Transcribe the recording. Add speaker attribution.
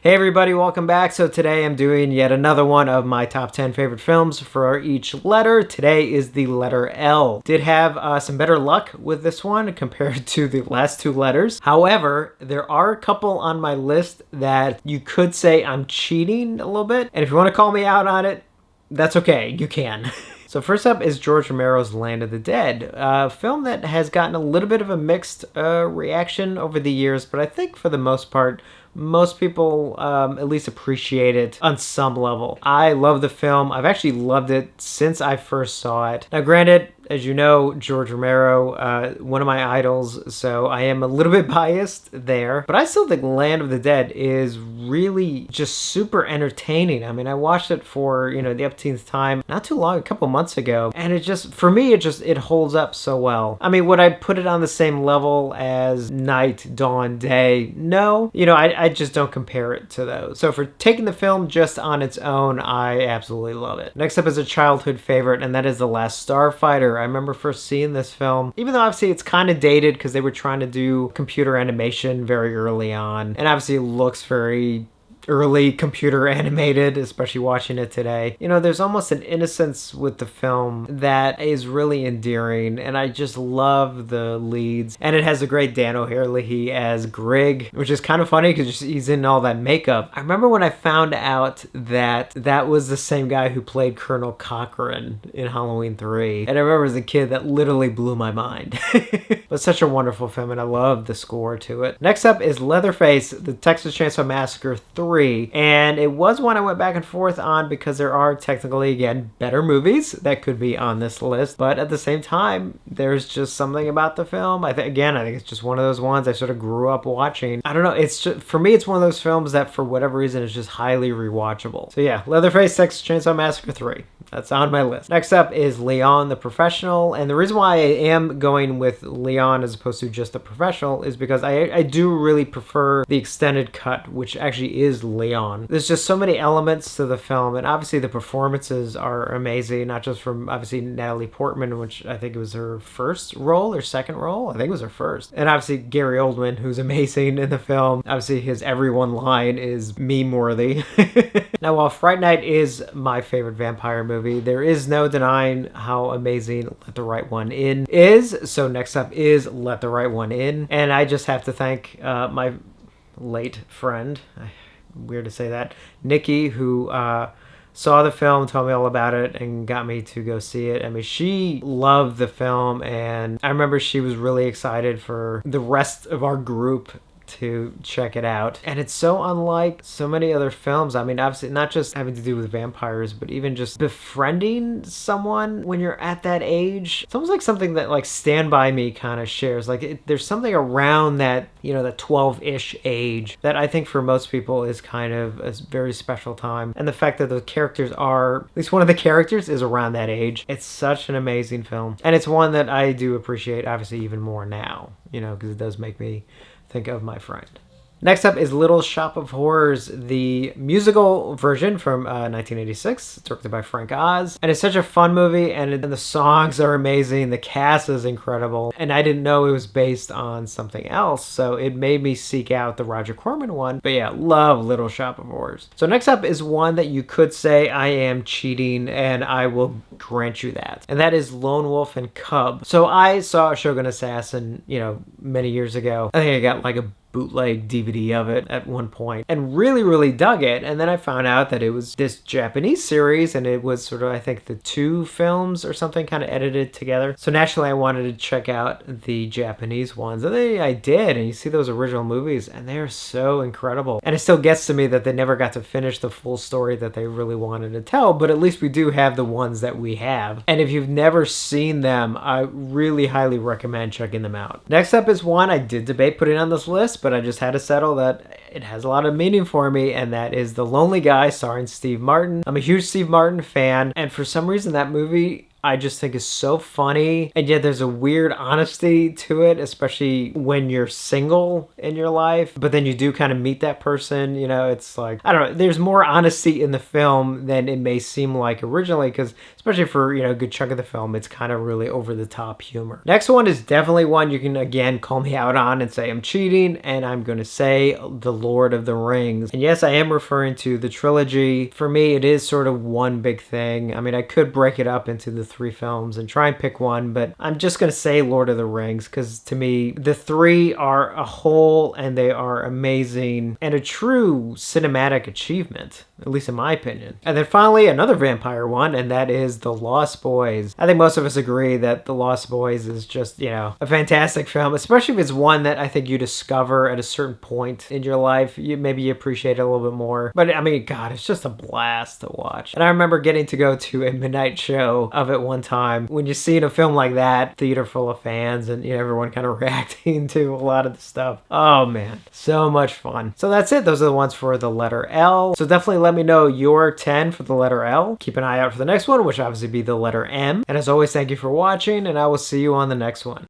Speaker 1: Hey everybody, welcome back. So today I'm doing yet another one of my top 10 favorite films for each letter. Today is the letter L. Did have some better luck with this one compared to the last two letters. However, there are a couple on my list that you could say I'm cheating a little bit. And if you want to call me out on it, that's okay, you can. So first up is George Romero's Land of the Dead, a film that has gotten a little bit of a mixed reaction over the years, but I think for the most part, most people at least appreciate it on some level. I love the film. I've actually loved it since I first saw it. Now granted, as you know, George Romero, one of my idols, so I am a little bit biased there. But I still think Land of the Dead is really just super entertaining. I mean, I watched it for, the upteenth time not too long, a couple months ago. And it just, for me, it holds up so well. I mean, would I put it on the same level as Night, Dawn, Day? No. I just don't compare it to those. So for taking the film just on its own, I absolutely love it. Next up is a childhood favorite, and that is The Last Starfighter. I remember first seeing this film, even though obviously it's kind of dated because they were trying to do computer animation very early on, and obviously it looks very early computer animated, especially watching it today. There's almost an innocence with the film that is really endearing, and I just love the leads. And it has a great Dan O'Herlihy as Grigg, which is kind of funny because he's in all that makeup. I remember when I found out that was the same guy who played Colonel Cochran in Halloween 3. And I remember as a kid, that literally blew my mind. But such a wonderful film, and I love the score to it. Next up is Leatherface, the Texas Chainsaw Massacre 3. And it was one I went back and forth on because there are technically, again, better movies that could be on this list. But at the same time, there's just something about the film. I think it's just one of those ones I sort of grew up watching. I don't know. It's just, for me, it's one of those films that for whatever reason is just highly rewatchable. So yeah, Leatherface, Texas Chainsaw Massacre 3. That's on my list. Next up is Leon the Professional. And the reason why I am going with Leon as opposed to just The Professional is because I do really prefer the extended cut, which actually is Leon. There's just so many elements to the film, and obviously the performances are amazing, not just from obviously Natalie Portman, which I think it was her first role or second role. I think it was her first. And obviously Gary Oldman, who's amazing in the film. Obviously his everyone line is meme worthy. Now, while Fright Night is my favorite vampire movie, there is no denying how amazing Let the Right One In is. So next up is Let the Right One In. And I just have to thank my late friend, weird to say that, Nikki, who saw the film, told me all about it, and got me to go see it. I mean, she loved the film, and I remember she was really excited for the rest of our group to check it out. And it's so unlike so many other films. I mean, obviously not just having to do with vampires, but even just befriending someone when you're at that age. It's almost like something that like Stand By Me kind of shares. Like there's something around that, that 12-ish age that I think for most people is kind of a very special time. And the fact that the characters are, at least one of the characters is around that age. It's such an amazing film. And it's one that I do appreciate obviously even more now, because it does make me think of my friend. Next up is Little Shop of Horrors, the musical version from 1986, directed by Frank Oz. And it's such a fun movie, and the songs are amazing, the cast is incredible, and I didn't know it was based on something else, so it made me seek out the Roger Corman one. But yeah, love Little Shop of Horrors. So next up is one that you could say I am cheating, and I will grant you that. And that is Lone Wolf and Cub. So I saw Shogun Assassin, many years ago. I think I got like a bootleg DVD of it at one point and really dug it. And then I found out that it was this Japanese series, and it was sort of, I think, the two films or something kind of edited together. So naturally I wanted to check out the Japanese ones, and then I did, and you see those original movies and they're so incredible. And it still gets to me that they never got to finish the full story that they really wanted to tell, but at least we do have the ones that we have. And if you've never seen them, I really highly recommend checking them out. Next up is one I did debate putting on this list, but I just had to settle that it has a lot of meaning for me, and that is The Lonely Guy, starring Steve Martin. I'm a huge Steve Martin fan, and for some reason that movie I just think is so funny, and yet there's a weird honesty to it, especially when you're single in your life, but then you do kind of meet that person, you know. It's like, I don't know, there's more honesty in the film than it may seem like originally, because especially for, you know, a good chunk of the film, it's kind of really over the top humor. Next one is definitely one you can, again, call me out on and say I'm cheating, and I'm going to say The Lord of the Rings. And yes, I am referring to the trilogy. For me, it is sort of one big thing. I mean, I could break it up into the 3 films and try and pick one, but I'm just going to say Lord of the Rings, because to me, the 3 are a whole, and they are amazing and a true cinematic achievement, at least in my opinion. And then finally, another vampire one, and that is The Lost Boys. I think most of us agree that The Lost Boys is just, you know, a fantastic film, especially if it's one that I think you discover at a certain point in your life. Maybe you appreciate it a little bit more. But I mean, God, it's just a blast to watch. And I remember getting to go to a midnight show of it one time. When you see a film like that, theater full of fans, and, you know, everyone kind of reacting to a lot of the stuff. Oh man, so much fun. So that's it. Those are the ones for the letter L. So definitely let me know your 10 for the letter L. Keep an eye out for the next one, which obviously be the letter M. And as always, thank you for watching, and I will see you on the next one.